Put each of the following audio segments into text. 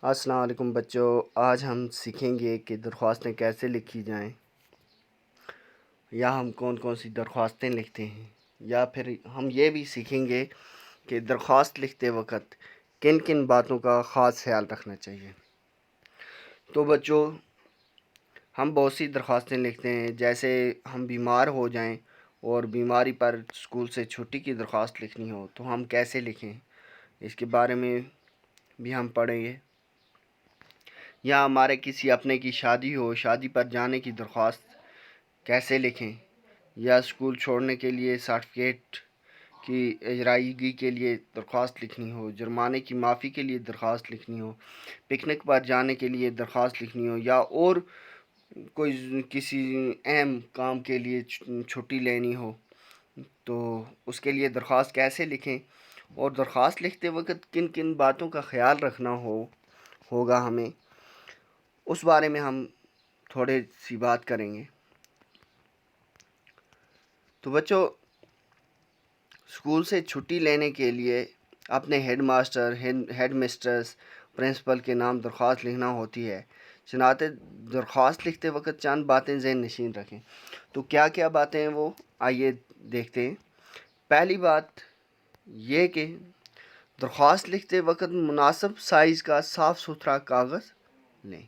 السلام علیکم بچوں، آج ہم سیکھیں گے کہ درخواستیں کیسے لکھی جائیں، یا ہم کون کون سی درخواستیں لکھتے ہیں، یا پھر ہم یہ بھی سیکھیں گے کہ درخواست لکھتے وقت کن کن باتوں کا خاص خیال رکھنا چاہیے۔ تو بچوں، ہم بہت سی درخواستیں لکھتے ہیں، جیسے ہم بیمار ہو جائیں اور بیماری پر اسکول سے چھٹی کی درخواست لکھنی ہو تو ہم کیسے لکھیں، اس کے بارے میں بھی ہم پڑھیں گے۔ یا ہمارے کسی اپنے کی شادی ہو، شادی پر جانے کی درخواست کیسے لکھیں، یا اسکول چھوڑنے کے لیے سرٹیفکیٹ کی اجرائیگی کے لیے درخواست لکھنی ہو، جرمانے کی معافی کے لیے درخواست لکھنی ہو، پکنک پر جانے کے لیے درخواست لکھنی ہو، یا اور کوئی کسی اہم کام کے لیے چھٹی لینی ہو تو اس کے لیے درخواست کیسے لکھیں، اور درخواست لکھتے وقت کن کن باتوں کا خیال رکھنا ہوگا ہمیں، اس بارے میں ہم تھوڑے سی بات کریں گے۔ تو بچوں، اسکول سے چھٹی لینے کے لیے اپنے headmaster, headmistress, principal کے نام درخواست لکھنا ہوتی ہے۔ چنانچہ درخواست لکھتے وقت چند باتیں ذہن نشین رکھیں۔ تو کیا کیا باتیں ہیں وہ آئیے دیکھتے ہیں۔ پہلی بات یہ کہ درخواست لکھتے وقت مناسب سائز کا صاف ستھرا کاغذ لیں۔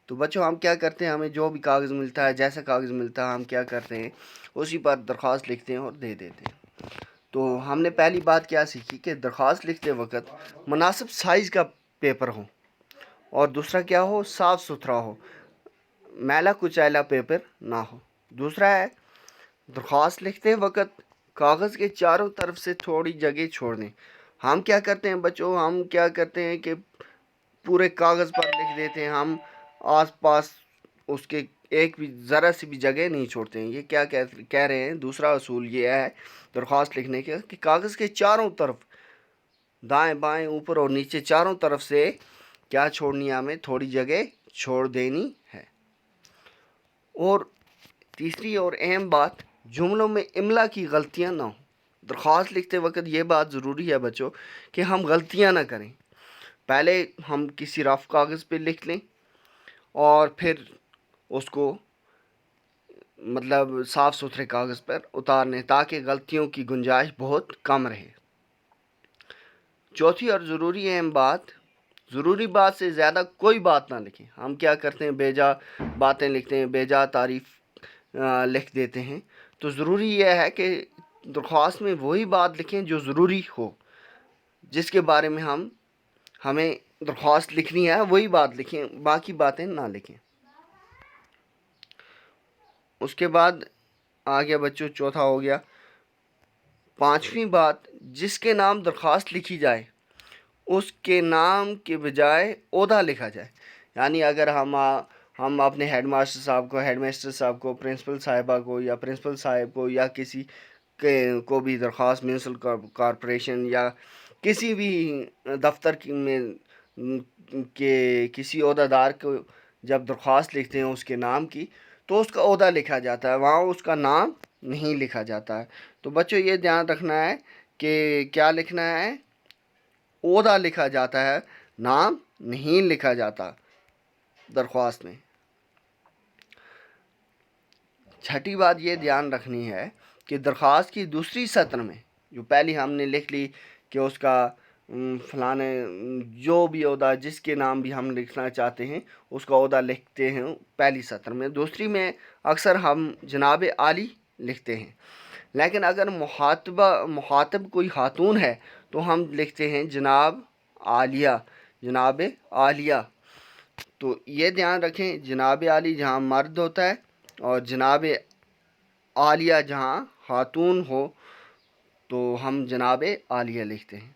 تو بچوں، ہم کیا کرتے ہیں، ہمیں جو بھی کاغذ ملتا ہے، جیسا کاغذ ملتا ہے، ہم کیا کرتے ہیں، اسی پر درخواست لکھتے ہیں اور دے دیتے ہیں۔ تو ہم نے پہلی بات کیا سیکھی کہ درخواست لکھتے وقت مناسب سائز کا پیپر ہو، اور دوسرا کیا ہو، صاف ستھرا ہو، میلا کچیلا پیپر نہ ہو۔ دوسرا ہے، درخواست لکھتے وقت کاغذ کے چاروں طرف سے تھوڑی جگہ چھوڑ دیں۔ ہم کیا کرتے ہیں بچوں، ہم کیا کرتے ہیں کہ پورے کاغذ پر لکھ دیتے ہیں، ہم آس پاس اس کے ایک بھی ذرا سی بھی جگہ نہیں چھوڑتے ہیں۔ یہ کیا کہہ رہے ہیں، دوسرا اصول یہ ہے درخواست لکھنے کا کہ کاغذ کے چاروں طرف، دائیں بائیں اوپر اور نیچے، چاروں طرف سے کیا چھوڑنی ہے، ہمیں تھوڑی جگہ چھوڑ دینی ہے۔ اور تیسری اور اہم بات، جملوں میں املا کی غلطیاں نہ ہوں۔ درخواست لکھتے وقت یہ بات ضروری ہے بچوں کہ ہم غلطیاں نہ کریں۔ پہلے ہم کسی رف کاغذ پہ لکھ لیں اور پھر اس کو صاف ستھرے کاغذ پر اتارنے، تاکہ غلطیوں کی گنجائش بہت کم رہے۔ چوتھی اور ضروری اہم بات، ضروری بات سے زیادہ کوئی بات نہ لکھیں۔ ہم کیا کرتے ہیں، بیجا باتیں لکھتے ہیں، بیجا تعریف لکھ دیتے ہیں۔ تو ضروری یہ ہے کہ درخواست میں وہی بات لکھیں جو ضروری ہو، جس کے بارے میں ہمیں درخواست لکھنی ہے، وہی بات لکھیں، باقی باتیں نہ لکھیں۔ اس کے بعد آ گیا بچوں، چوتھا ہو گیا، پانچویں بات، جس کے نام درخواست لکھی جائے اس کے نام کے بجائے عہدہ لکھا جائے۔ یعنی اگر ہم اپنے ہیڈ ماسٹر صاحب کو، ہیڈ مسٹر صاحب کو، پرنسپل صاحبہ کو، یا پرنسپل صاحب کو، یا کسی کو بھی درخواست، میونسپل کارپوریشن یا کسی بھی دفتر میں کے کسی عہدہ دار کو جب درخواست لکھتے ہیں اس کے نام کی، تو اس کا عہدہ لکھا جاتا ہے، وہاں اس کا نام نہیں لکھا جاتا ہے۔ تو بچوں، یہ دھیان رکھنا ہے کہ کیا لکھنا ہے، عہدہ لکھا جاتا ہے، نام نہیں لکھا جاتا درخواست میں۔ چھٹی بات یہ دھیان رکھنی ہے کہ درخواست کی دوسری سطر میں، جو پہلی ہم نے لکھ لی کہ اس کا فلانے جو بھی عہدہ، جس کے نام بھی ہم لکھنا چاہتے ہیں، اس کا عہدہ لکھتے ہیں پہلی سطر میں۔ دوسری میں اکثر ہم جناب عالی لکھتے ہیں، لیکن اگر مخاطب کوئی خاتون ہے تو ہم لکھتے ہیں جناب عالیہ، جناب عالیہ۔ تو یہ دھیان رکھیں، جناب عالی جہاں مرد ہوتا ہے اور جناب عالیہ جہاں خاتون ہو تو ہم جناب عالیہ لکھتے ہیں۔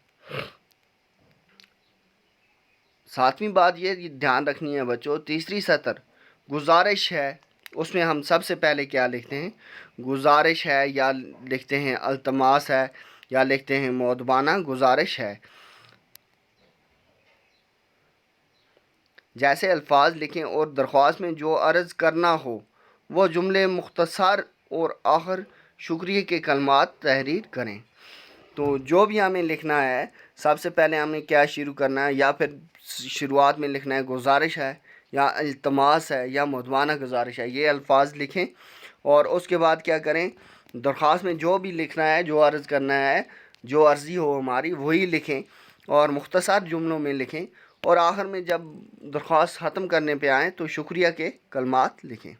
ساتویں بات یہ دھیان رکھنی ہے بچوں، تیسری سطر گزارش ہے، اس میں ہم سب سے پہلے کیا لکھتے ہیں، گزارش ہے، یا لکھتے ہیں التماس ہے، یا لکھتے ہیں مؤدبانہ گزارش ہے۔ جیسے الفاظ لکھیں اور درخواست میں جو عرض کرنا ہو وہ جملے مختصر اور آخر شکریہ کے کلمات تحریر کریں۔ تو جو بھی ہمیں لکھنا ہے سب سے پہلے ہمیں کیا شروع کرنا ہے، یا پھر شروعات میں لکھنا ہے گزارش ہے یا التماس ہے یا مدوانہ گزارش ہے، یہ الفاظ لکھیں. اور اس کے بعد کیا کریں، درخواست میں جو بھی لکھنا ہے، جو عرض کرنا ہے، جو عرضی ہو ہماری وہی لکھیں اور مختصر جملوں میں لکھیں. اور آخر میں جب درخواست ختم کرنے پہ آئیں تو شکریہ کے کلمات لکھیں.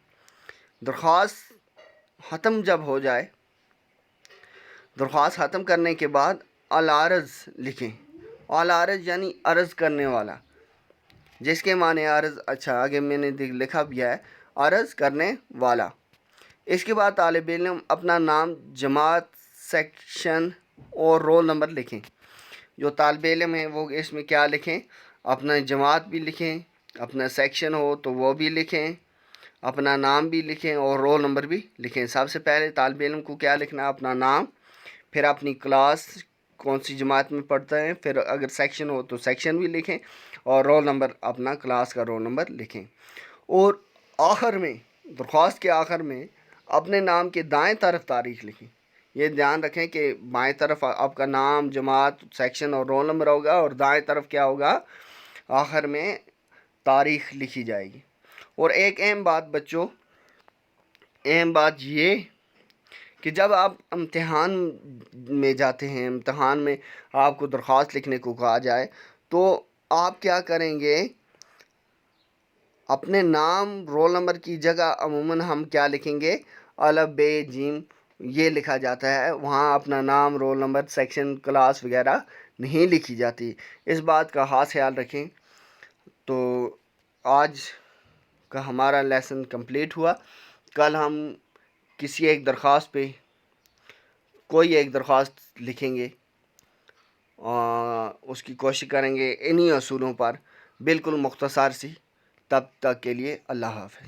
درخواست ختم جب ہو جائے، درخواست ختم کرنے کے بعد العرض لکھیں. العرض یعنی عرض کرنے والا، جس کے معنی عرض، اچھا آگے میں نے لکھا بھی ہے عرض کرنے والا. اس کے بعد طالب علم اپنا نام، جماعت، سیکشن اور رول نمبر لکھیں. جو طالب علم ہیں وہ اس میں کیا لکھیں، اپنا جماعت بھی لکھیں، اپنا سیکشن ہو تو وہ بھی لکھیں، اپنا نام بھی لکھیں اور رول نمبر بھی لکھیں. سب سے پہلے طالب علم کو کیا لکھنا، اپنا نام، پھر اپنی کلاس کون سی جماعت میں پڑھتا ہے، پھر اگر سیکشن ہو تو سیکشن بھی لکھیں اور رول نمبر، اپنا کلاس کا رول نمبر لکھیں. اور آخر میں، درخواست کے آخر میں اپنے نام کے دائیں طرف تاریخ لکھیں. یہ دھیان رکھیں کہ بائیں طرف آپ کا نام، جماعت، سیکشن اور رول نمبر ہوگا اور دائیں طرف کیا ہوگا، آخر میں تاریخ لکھی جائے گی. اور ایک اہم بات بچوں، اہم بات یہ کہ جب آپ امتحان میں جاتے ہیں، امتحان میں آپ کو درخواست لکھنے کو کہا جائے تو آپ کیا کریں گے، اپنے نام، رول نمبر کی جگہ عموماً ہم کیا لکھیں گے، الف ب جیم یہ لکھا جاتا ہے. وہاں اپنا نام، رول نمبر، سیکشن، کلاس وغیرہ نہیں لکھی جاتی. اس بات کا خاص خیال رکھیں. تو آج کا ہمارا لیسن کمپلیٹ ہوا. کل ہم کسی ایک درخواست پہ کوئی ایک درخواست لکھیں گے، اس کی کوشش کریں گے انہی اصولوں پر، بالکل مختصر سی. تب تک کے لیے اللہ حافظ.